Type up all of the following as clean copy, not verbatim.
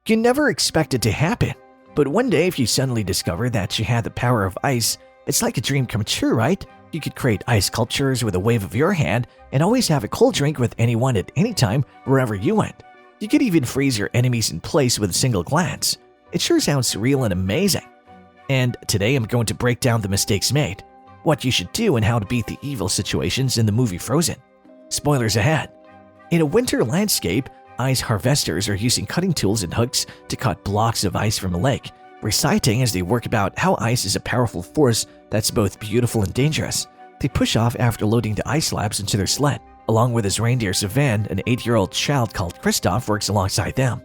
You never expect it to happen, but one day if you suddenly discover that you had the power of ice, it's like a dream come true, right? You could create ice sculptures with a wave of your hand and always have a cold drink with anyone at any time wherever you went. You could even freeze your enemies in place with a single glance. It sure sounds surreal and amazing. And today I'm going to break down the mistakes made, what you should do, and how to beat the evil situations in the movie Frozen. Spoilers ahead. In a winter landscape, ice harvesters are using cutting tools and hooks to cut blocks of ice from a lake, reciting as they work about how ice is a powerful force that's both beautiful and dangerous. They push off after loading the ice slabs into their sled. Along with his reindeer Sven, an 8-year-old child called Kristoff works alongside them.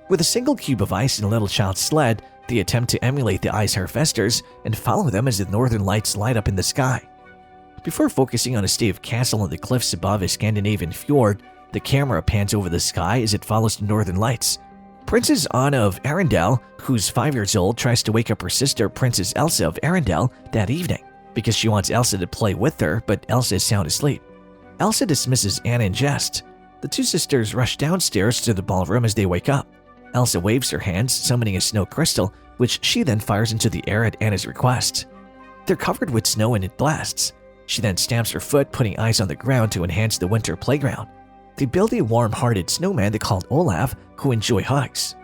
With a single cube of ice in a little child's sled, they attempt to emulate the ice harvesters and follow them as the northern lights light up in the sky. Before focusing on a statue castle on the cliffs above a Scandinavian fjord, the camera pans over the sky as it follows the northern lights. Princess Anna of Arendelle, who's 5 years old, tries to wake up her sister Princess Elsa of Arendelle that evening because she wants Elsa to play with her, but Elsa is sound asleep. Elsa dismisses Anna in jest. The two sisters rush downstairs to the ballroom as they wake up. Elsa waves her hands, summoning a snow crystal, which she then fires into the air at Anna's request. They're covered with snow and it blasts. She then stamps her foot, putting ice on the ground to enhance the winter playground. They build a warm-hearted snowman they call Olaf, who enjoy hugs.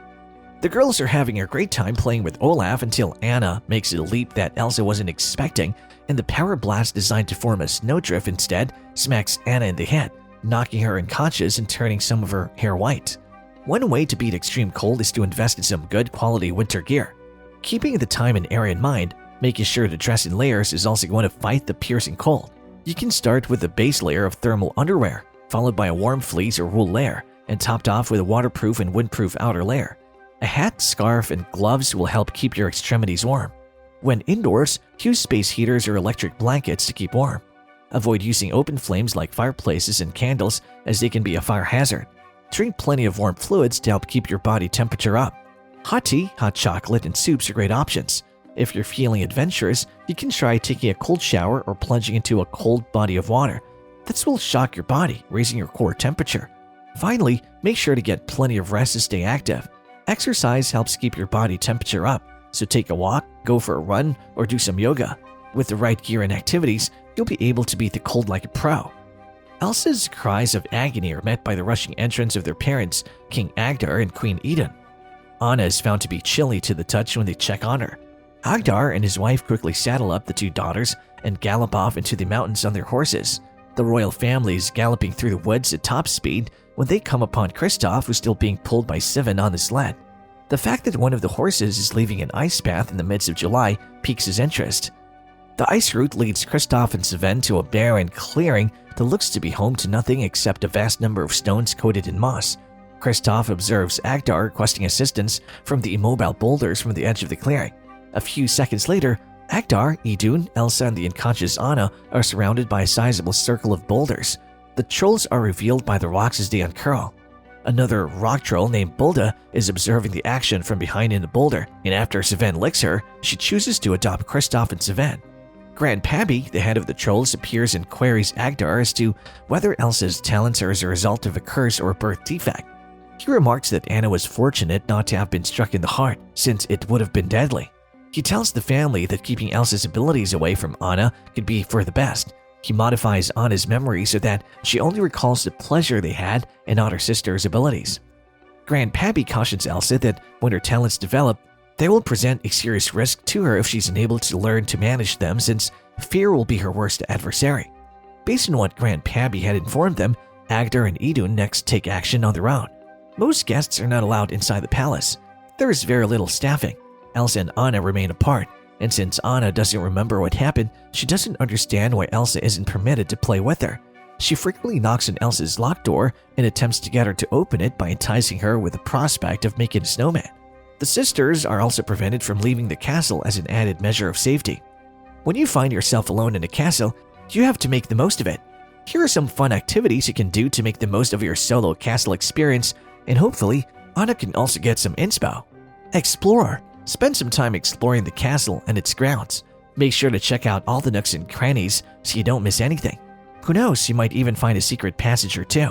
The girls are having a great time playing with Olaf until Anna makes a leap that Elsa wasn't expecting, and the power blast designed to form a snowdrift instead smacks Anna in the head, knocking her unconscious and turning some of her hair white. One way to beat extreme cold is to invest in some good quality winter gear. Keeping the time and area in mind, making sure to dress in layers is also going to fight the piercing cold. You can start with a base layer of thermal underwear, followed by a warm fleece or wool layer, and topped off with a waterproof and windproof outer layer. A hat, scarf, and gloves will help keep your extremities warm. When indoors, use space heaters or electric blankets to keep warm. Avoid using open flames like fireplaces and candles, as they can be a fire hazard. Drink plenty of warm fluids to help keep your body temperature up. Hot tea, hot chocolate, and soups are great options. If you're feeling adventurous, you can try taking a cold shower or plunging into a cold body of water. This will shock your body, raising your core temperature. Finally, make sure to get plenty of rest to stay active. Exercise helps keep your body temperature up, so take a walk, go for a run, or do some yoga. With the right gear and activities, you'll be able to beat the cold like a pro. Elsa's cries of agony are met by the rushing entrance of their parents, King Agdar and Queen Idun. Anna is found to be chilly to the touch when they check on her. Agdar and his wife quickly saddle up the two daughters and gallop off into the mountains on their horses. The royal family is galloping through the woods at top speed when they come upon Kristoff, who's still being pulled by Sven on the sled. The fact that one of the horses is leaving an ice path in the midst of July piques his interest. The ice route leads Kristoff and Sven to a barren clearing that looks to be home to nothing except a vast number of stones coated in moss. Kristoff observes Agdar requesting assistance from the immobile boulders from the edge of the clearing. A few seconds later, Agdar, Idun, Elsa, and the unconscious Anna are surrounded by a sizable circle of boulders. The trolls are revealed by the rocks as they uncurl. Another rock troll named Bulda is observing the action from behind in the boulder, and after Sven licks her, she chooses to adopt Kristoff and Sven. Grandpappy, the head of the trolls, appears and queries Agdar as to whether Elsa's talents are as a result of a curse or a birth defect. He remarks that Anna was fortunate not to have been struck in the heart, since it would have been deadly. He tells the family that keeping Elsa's abilities away from Anna could be for the best. He modifies Anna's memory so that she only recalls the pleasure they had and not her sister's abilities. Grandpappy cautions Elsa that when her talents develop, they will present a serious risk to her if she's unable to learn to manage them, since fear will be her worst adversary. Based on what Grandpappy had informed them, Agdar and Idun next take action on their own. Most guests are not allowed inside the palace. There is very little staffing. Elsa and Anna remain apart, and since Anna doesn't remember what happened, she doesn't understand why Elsa isn't permitted to play with her. She frequently knocks on Elsa's locked door and attempts to get her to open it by enticing her with the prospect of making a snowman. The sisters are also prevented from leaving the castle as an added measure of safety. When you find yourself alone in a castle, you have to make the most of it. Here are some fun activities you can do to make the most of your solo castle experience, and hopefully, Anna can also get some inspo. Explore. Spend some time exploring the castle and its grounds. Make sure to check out all the nooks and crannies so you don't miss anything. Who knows, you might even find a secret passage or two.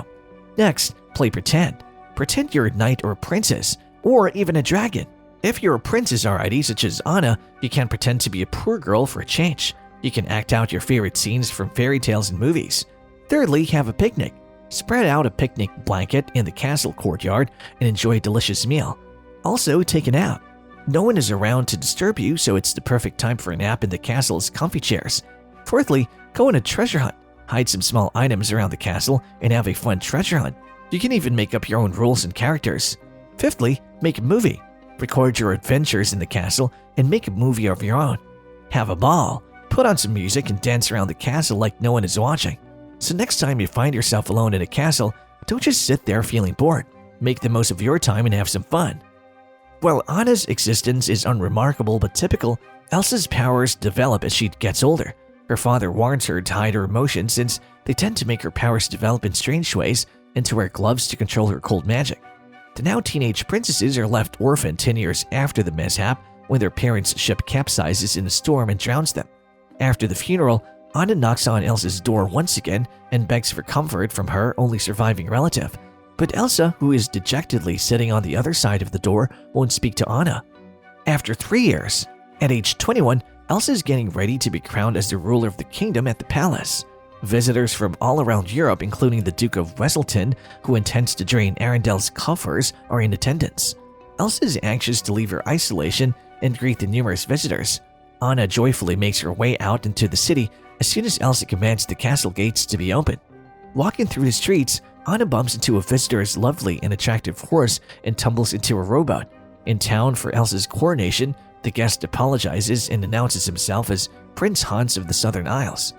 Next, play pretend. Pretend you're a knight or a princess. or even a dragon. If you're a princess already, such as Anna, you can pretend to be a poor girl for a change. You can act out your favorite scenes from fairy tales and movies. Thirdly, have a picnic. Spread out a picnic blanket in the castle courtyard and enjoy a delicious meal. Also, take a nap. No one is around to disturb you, so it's the perfect time for a nap in the castle's comfy chairs. Fourthly, go on a treasure hunt. Hide some small items around the castle and have a fun treasure hunt. You can even make up your own rules and characters. Fifthly, make a movie. Record your adventures in the castle and make a movie of your own. Have a ball. Put on some music and dance around the castle like no one is watching. So next time you find yourself alone in a castle, don't just sit there feeling bored. Make the most of your time and have some fun. While Anna's existence is unremarkable but typical, Elsa's powers develop as she gets older. Her father warns her to hide her emotions since they tend to make her powers develop in strange ways and to wear gloves to control her cold magic. The now teenage princesses are left orphaned 10 years after the mishap when their parents' ship capsizes in a storm and drowns them. After the funeral, Anna knocks on Elsa's door once again and begs for comfort from her only surviving relative. But Elsa, who is dejectedly sitting on the other side of the door, won't speak to Anna. After 3 years, at age 21, Elsa is getting ready to be crowned as the ruler of the kingdom at the palace. Visitors from all around Europe, including the Duke of Weselton, who intends to drain Arendelle's coffers, are in attendance. Elsa is anxious to leave her isolation and greet the numerous visitors. Anna joyfully makes her way out into the city as soon as Elsa commands the castle gates to be opened. Walking through the streets, Anna bumps into a visitor's lovely and attractive horse and tumbles into a rowboat. In town for Elsa's coronation, the guest apologizes and announces himself as Prince Hans of the Southern Isles.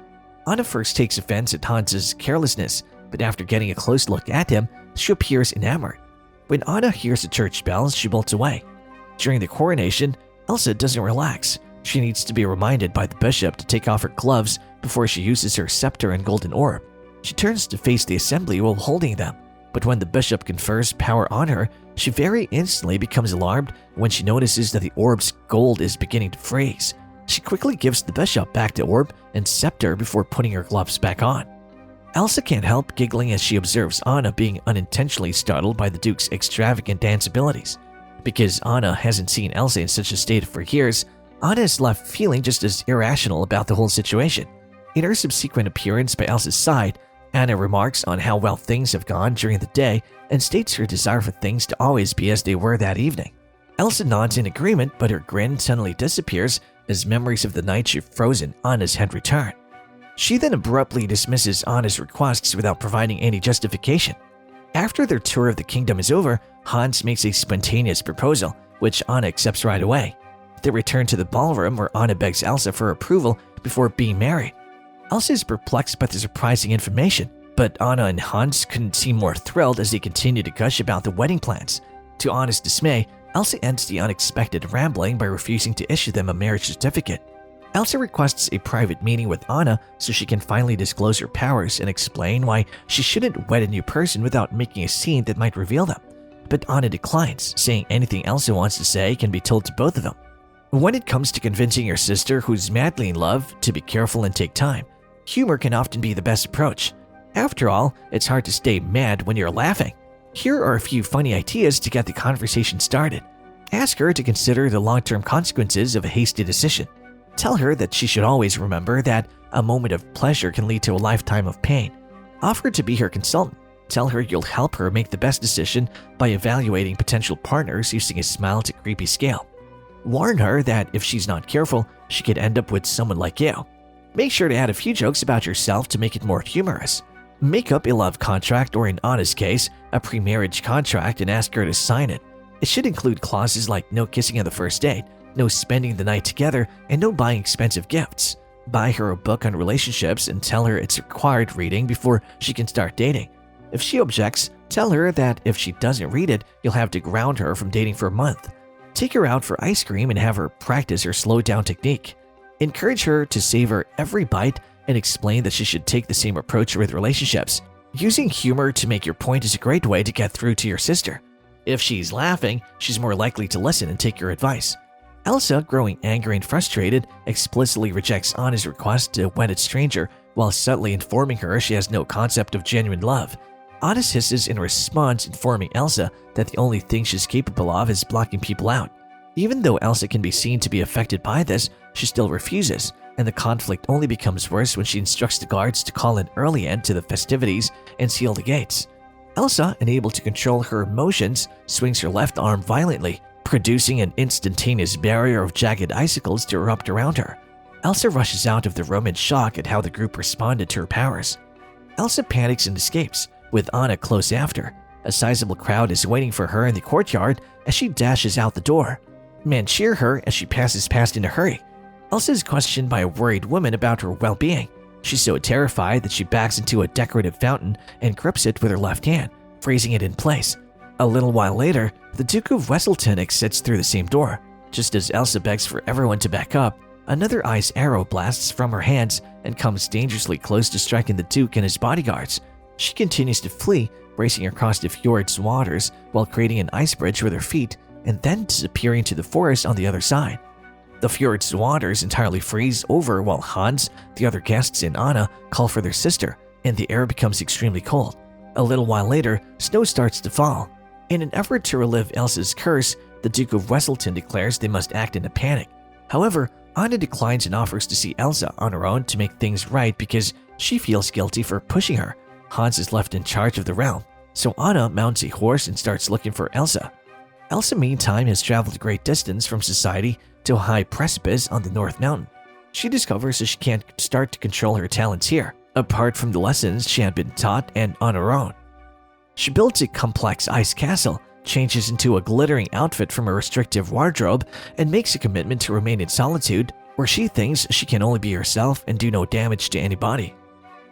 Anna first takes offense at Hans's carelessness, but after getting a close look at him, she appears enamored. When Anna hears the church bells, she bolts away. During the coronation, Elsa doesn't relax. She needs to be reminded by the bishop to take off her gloves before she uses her scepter and golden orb. She turns to face the assembly while holding them, but when the bishop confers power on her, she very instantly becomes alarmed when she notices that the orb's gold is beginning to freeze. She quickly gives the bishop back the orb and scepter before putting her gloves back on. Elsa can't help giggling as she observes Anna being unintentionally startled by the Duke's extravagant dance abilities. Because Anna hasn't seen Elsa in such a state for years, Anna is left feeling just as irrational about the whole situation. In her subsequent appearance by Elsa's side, Anna remarks on how well things have gone during the day and states her desire for things to always be as they were that evening. Elsa nods in agreement, but her grin suddenly disappears as memories of the night she froze in Anna's head return. She then abruptly dismisses Anna's requests without providing any justification. After their tour of the kingdom is over, Hans makes a spontaneous proposal, which Anna accepts right away. They return to the ballroom where Anna begs Elsa for approval before being married. Elsa is perplexed by the surprising information, but Anna and Hans couldn't seem more thrilled as they continue to gush about the wedding plans. To Anna's dismay, Elsa ends the unexpected rambling by refusing to issue them a marriage certificate. Elsa requests a private meeting with Anna so she can finally disclose her powers and explain why she shouldn't wed a new person without making a scene that might reveal them. But Anna declines, saying anything Elsa wants to say can be told to both of them. When it comes to convincing your sister who's madly in love to be careful and take time, humor can often be the best approach. After all, it's hard to stay mad when you're laughing. Here are a few funny ideas to get the conversation started. Ask her to consider the long-term consequences of a hasty decision. Tell her that she should always remember that a moment of pleasure can lead to a lifetime of pain. Offer to be her consultant. Tell her you'll help her make the best decision by evaluating potential partners using a smile to creepy scale. Warn her that if she's not careful, she could end up with someone like you. Make sure to add a few jokes about yourself to make it more humorous. Make up a love contract, or in Anna's case, a pre-marriage contract, and ask her to sign it. It should include clauses like no kissing on the first date, no spending the night together, and no buying expensive gifts. Buy her a book on relationships and tell her it's required reading before she can start dating. If she objects, tell her that if she doesn't read it, you'll have to ground her from dating for a month. Take her out for ice cream and have her practice her slow-down technique. Encourage her to savor every bite and explain that she should take the same approach with relationships. Using humor to make your point is a great way to get through to your sister. If she's laughing, she's more likely to listen and take your advice. Elsa, growing angry and frustrated, explicitly rejects Anna's request to wed a stranger while subtly informing her she has no concept of genuine love. Anna hisses in response, informing Elsa that the only thing she's capable of is blocking people out. Even though Elsa can be seen to be affected by this, she still refuses, and the conflict only becomes worse when she instructs the guards to call an early end to the festivities and seal the gates. Elsa, unable to control her emotions, swings her left arm violently, producing an instantaneous barrier of jagged icicles to erupt around her. Elsa rushes out of the room in shock at how the group responded to her powers. Elsa panics and escapes, with Anna close after. A sizable crowd is waiting for her in the courtyard as she dashes out the door. Men cheer her as she passes past in a hurry. Elsa is questioned by a worried woman about her well-being. She's so terrified that she backs into a decorative fountain and grips it with her left hand, freezing it in place. A little while later, the Duke of Wesselton exits through the same door. Just as Elsa begs for everyone to back up, another ice arrow blasts from her hands and comes dangerously close to striking the Duke and his bodyguards. She continues to flee, racing across the fjord's waters while creating an ice bridge with her feet and then disappearing to the forest on the other side. The fjord's waters entirely freeze over while Hans, the other guests, and Anna call for their sister, and the air becomes extremely cold. A little while later, snow starts to fall. In an effort to relive Elsa's curse, the Duke of Wesselton declares they must act in a panic. However, Anna declines and offers to see Elsa on her own to make things right because she feels guilty for pushing her. Hans is left in charge of the realm, so Anna mounts a horse and starts looking for Elsa. Elsa, meantime, has traveled a great distance from society to a high precipice on the North Mountain. She discovers that she can't start to control her talents here, apart from the lessons she had been taught and on her own. She builds a complex ice castle, changes into a glittering outfit from a restrictive wardrobe, and makes a commitment to remain in solitude where she thinks she can only be herself and do no damage to anybody.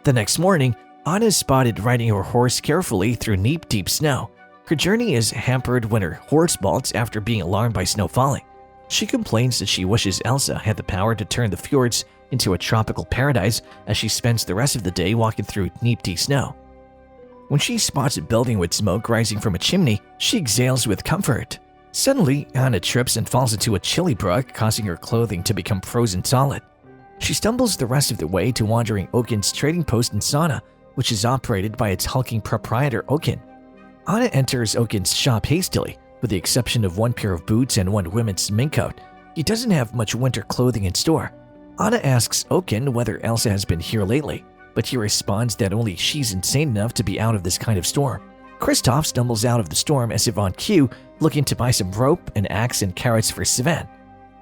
The next morning, Anna is spotted riding her horse carefully through knee-deep snow. Her journey is hampered when her horse bolts after being alarmed by snow falling. She complains that she wishes Elsa had the power to turn the fjords into a tropical paradise as she spends the rest of the day walking through knee-deep snow. When she spots a building with smoke rising from a chimney, she exhales with comfort. Suddenly, Anna trips and falls into a chilly brook, causing her clothing to become frozen solid. She stumbles the rest of the way to Wandering Oaken's trading post in Sana, which is operated by its hulking proprietor Oaken. Anna enters Oaken's shop hastily, with the exception of one pair of boots and one women's mink coat. He doesn't have much winter clothing in store. Anna asks Oaken whether Elsa has been here lately, but he responds that only she's insane enough to be out of this kind of storm. Kristoff stumbles out of the storm as if on cue, looking to buy some rope, an axe, and carrots for Sven.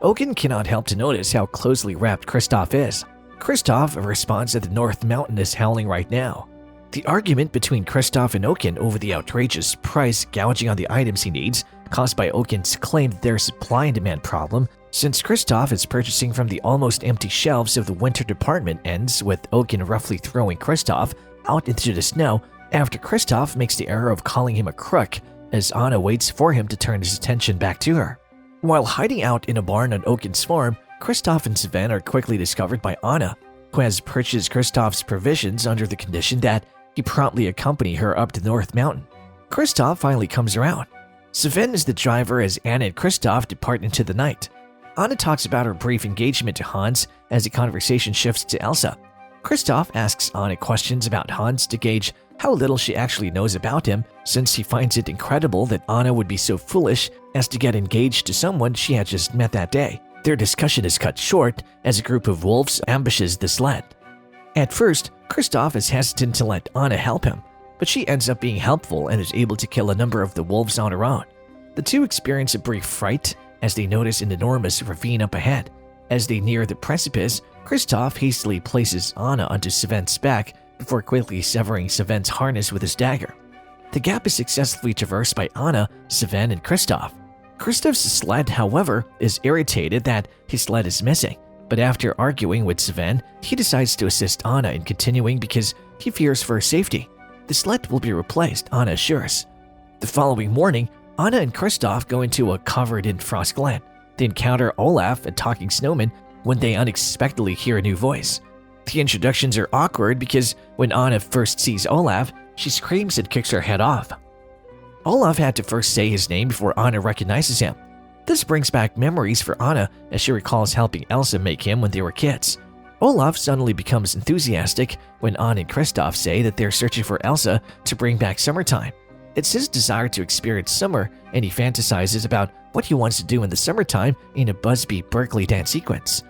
Oaken cannot help to notice how closely wrapped Kristoff is. Kristoff responds that the North Mountain is howling right now. The argument between Kristoff and Oaken over the outrageous price gouging on the items he needs, caused by Oaken's claim that there's a supply and demand problem, since Kristoff is purchasing from the almost empty shelves of the winter department, ends with Oaken roughly throwing Kristoff out into the snow after Kristoff makes the error of calling him a crook as Anna waits for him to turn his attention back to her. While hiding out in a barn on Oaken's farm, Kristoff and Sven are quickly discovered by Anna, who has purchased Kristoff's provisions under the condition that he promptly accompany her up to the North Mountain. Kristoff finally comes around. Sven is the driver as Anna and Kristoff depart into the night. Anna talks about her brief engagement to Hans as the conversation shifts to Elsa. Kristoff asks Anna questions about Hans to gauge how little she actually knows about him, since he finds it incredible that Anna would be so foolish as to get engaged to someone she had just met that day. Their discussion is cut short as a group of wolves ambushes the sled. At first, Kristoff is hesitant to let Anna help him, but she ends up being helpful and is able to kill a number of the wolves on her own. The two experience a brief fright as they notice an enormous ravine up ahead. As they near the precipice, Kristoff hastily places Anna onto Sven's back before quickly severing Sven's harness with his dagger. The gap is successfully traversed by Anna, Sven, and Kristoff. Kristoff's sled, however, is irritated that his sled is missing, but after arguing with Sven, he decides to assist Anna in continuing because he fears for her safety. The sled will be replaced, Anna assures. The following morning, Anna and Kristoff go into a covered-in frost glen. They encounter Olaf, a talking snowman, when they unexpectedly hear a new voice. The introductions are awkward because when Anna first sees Olaf, she screams and kicks her head off. Olaf had to first say his name before Anna recognizes him. This brings back memories for Anna as she recalls helping Elsa make him when they were kids. Olaf suddenly becomes enthusiastic when Anna and Kristoff say that they're searching for Elsa to bring back summertime. It's his desire to experience summer, and he fantasizes about what he wants to do in the summertime in a Busby Berkeley dance sequence.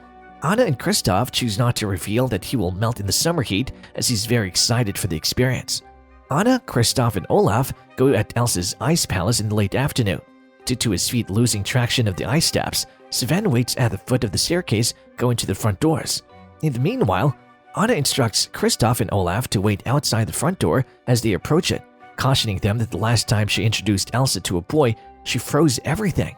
Anna and Kristoff choose not to reveal that he will melt in the summer heat, as he's very excited for the experience. Anna, Kristoff, and Olaf go at Elsa's ice palace in the late afternoon. Due to his feet losing traction of the ice steps, Sven waits at the foot of the staircase going to the front doors. In the meanwhile, Anna instructs Kristoff and Olaf to wait outside the front door as they approach it, cautioning them that the last time she introduced Elsa to a boy, she froze everything.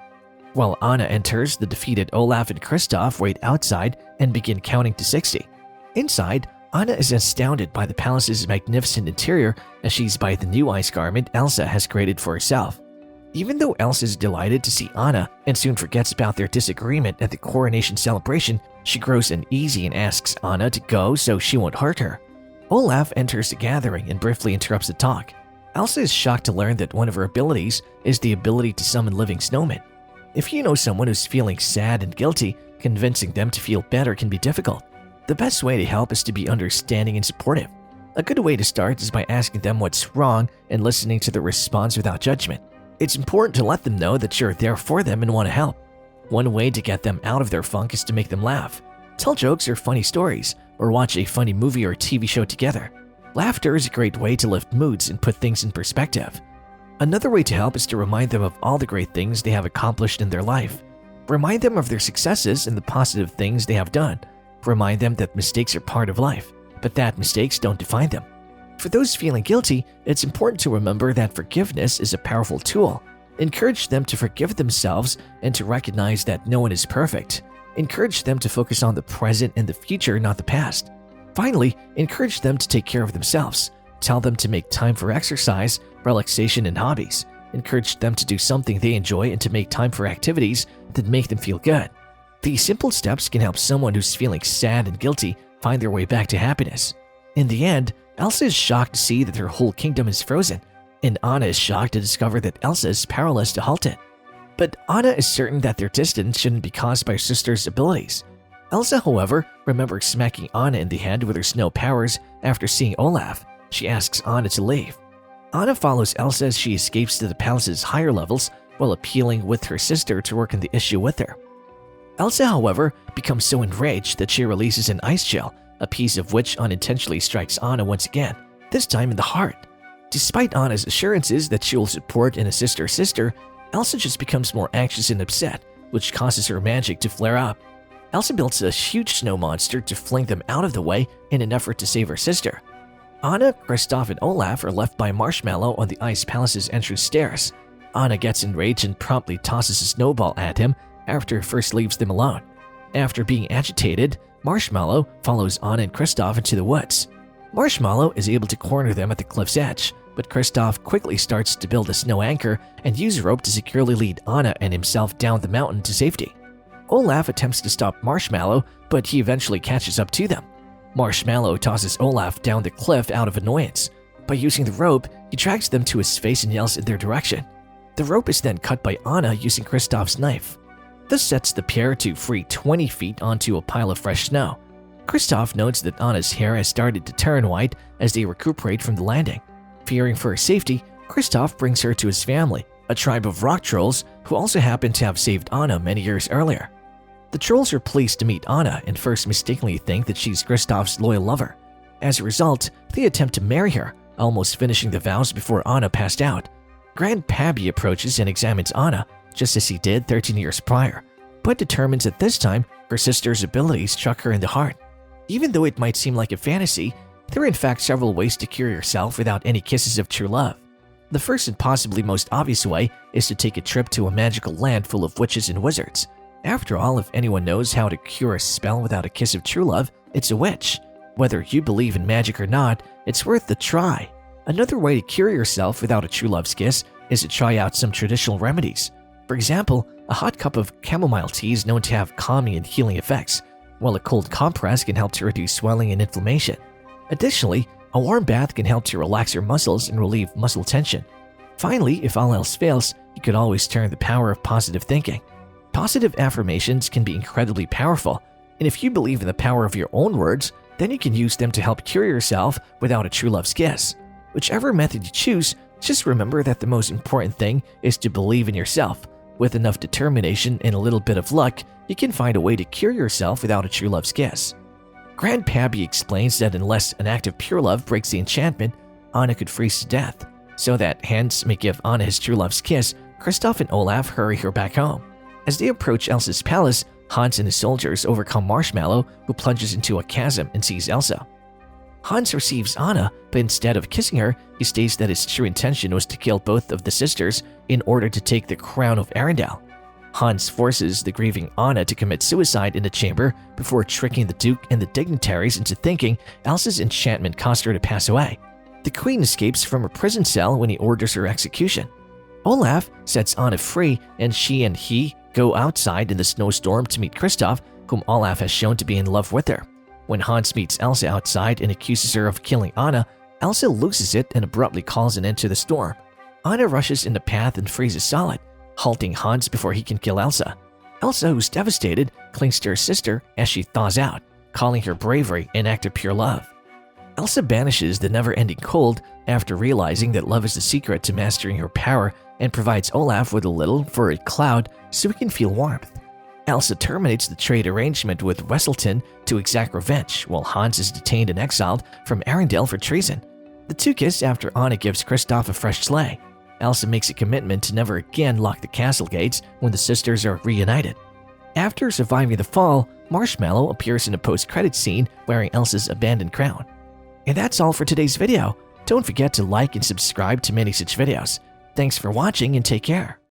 While Anna enters, the defeated Olaf and Kristoff wait outside and begin counting to 60. Inside, Anna is astounded by the palace's magnificent interior as she's by the new ice garment Elsa has created for herself. Even though Elsa is delighted to see Anna and soon forgets about their disagreement at the coronation celebration, she grows uneasy and asks Anna to go so she won't hurt her. Olaf enters the gathering and briefly interrupts the talk. Elsa is shocked to learn that one of her abilities is the ability to summon living snowmen. If you know someone who's feeling sad and guilty, convincing them to feel better can be difficult. The best way to help is to be understanding and supportive. A good way to start is by asking them what's wrong and listening to their response without judgment. It's important to let them know that you're there for them and want to help. One way to get them out of their funk is to make them laugh. Tell jokes or funny stories, or watch a funny movie or TV show together. Laughter is a great way to lift moods and put things in perspective. Another way to help is to remind them of all the great things they have accomplished in their life. Remind them of their successes and the positive things they have done. Remind them that mistakes are part of life, but that mistakes don't define them. For those feeling guilty, it's important to remember that forgiveness is a powerful tool. Encourage them to forgive themselves and to recognize that no one is perfect. Encourage them to focus on the present and the future, not the past. Finally, encourage them to take care of themselves. Tell them to make time for exercise, relaxation, and hobbies. Encourage them to do something they enjoy and to make time for activities that make them feel good. These simple steps can help someone who's feeling sad and guilty find their way back to happiness. In the end, Elsa is shocked to see that her whole kingdom is frozen, and Anna is shocked to discover that Elsa is powerless to halt it. But Anna is certain that their distance shouldn't be caused by her sister's abilities. Elsa, however, remembers smacking Anna in the head with her snow powers after seeing Olaf. She asks Anna to leave. Anna follows Elsa as she escapes to the palace's higher levels while appealing with her sister to work on the issue with her. Elsa, however, becomes so enraged that she releases an ice shell, a piece of which unintentionally strikes Anna once again, this time in the heart. Despite Anna's assurances that she will support and assist her sister, Elsa just becomes more anxious and upset, which causes her magic to flare up. Elsa builds a huge snow monster to fling them out of the way in an effort to save her sister. Anna, Kristoff, and Olaf are left by Marshmallow on the Ice Palace's entrance stairs. Anna gets enraged and promptly tosses a snowball at him after he first leaves them alone. After being agitated, Marshmallow follows Anna and Kristoff into the woods. Marshmallow is able to corner them at the cliff's edge, but Kristoff quickly starts to build a snow anchor and use a rope to securely lead Anna and himself down the mountain to safety. Olaf attempts to stop Marshmallow, but he eventually catches up to them. Marshmallow tosses Olaf down the cliff out of annoyance. By using the rope, he drags them to his face and yells in their direction. The rope is then cut by Anna using Kristoff's knife. This sets the pair to free 20 feet onto a pile of fresh snow. Kristoff notes that Anna's hair has started to turn white as they recuperate from the landing. Fearing for her safety, Kristoff brings her to his family, a tribe of rock trolls who also happen to have saved Anna many years earlier. The trolls are pleased to meet Anna and first mistakenly think that she's Kristoff's loyal lover. As a result, they attempt to marry her, almost finishing the vows before Anna passed out. Grand Pabby approaches and examines Anna, just as he did 13 years prior, but determines that this time her sister's abilities struck her in the heart. Even though it might seem like a fantasy, there are in fact several ways to cure yourself without any kisses of true love. The first and possibly most obvious way is to take a trip to a magical land full of witches and wizards. After all, if anyone knows how to cure a spell without a kiss of true love, it's a witch. Whether you believe in magic or not, it's worth the try. Another way to cure yourself without a true love's kiss is to try out some traditional remedies. For example, a hot cup of chamomile tea is known to have calming and healing effects, while a cold compress can help to reduce swelling and inflammation. Additionally, a warm bath can help to relax your muscles and relieve muscle tension. Finally, if all else fails, you could always turn the power of positive thinking. Positive affirmations can be incredibly powerful. And if you believe in the power of your own words, then you can use them to help cure yourself without a true love's kiss. Whichever method you choose, just remember that the most important thing is to believe in yourself. With enough determination and a little bit of luck, you can find a way to cure yourself without a true love's kiss. Grandpappy explains that unless an act of pure love breaks the enchantment, Anna could freeze to death. So that Hans may give Anna his true love's kiss, Kristoff and Olaf hurry her back home. As they approach Elsa's palace, Hans and his soldiers overcome Marshmallow, who plunges into a chasm and sees Elsa. Hans receives Anna, but instead of kissing her, he states that his true intention was to kill both of the sisters in order to take the crown of Arendelle. Hans forces the grieving Anna to commit suicide in the chamber before tricking the Duke and the dignitaries into thinking Elsa's enchantment caused her to pass away. The Queen escapes from her prison cell when he orders her execution. Olaf sets Anna free, and she and he go outside in the snowstorm to meet Kristoff, whom Olaf has shown to be in love with her. When Hans meets Elsa outside and accuses her of killing Anna, Elsa loses it and abruptly calls an end to the storm. Anna rushes in the path and freezes solid, halting Hans before he can kill Elsa. Elsa, who's devastated, clings to her sister as she thaws out, calling her bravery an act of pure love. Elsa banishes the never-ending cold after realizing that love is the secret to mastering her power and provides Olaf with a little furry cloud so he can feel warmth. Elsa terminates the trade arrangement with Wesselton to exact revenge, while Hans is detained and exiled from Arendelle for treason. The two kiss after Anna gives Kristoff a fresh sleigh. Elsa makes a commitment to never again lock the castle gates when the sisters are reunited. After surviving the fall, Marshmallow appears in a post-credits scene wearing Elsa's abandoned crown. And that's all for today's video. Don't forget to like and subscribe to many such videos. Thanks for watching and take care.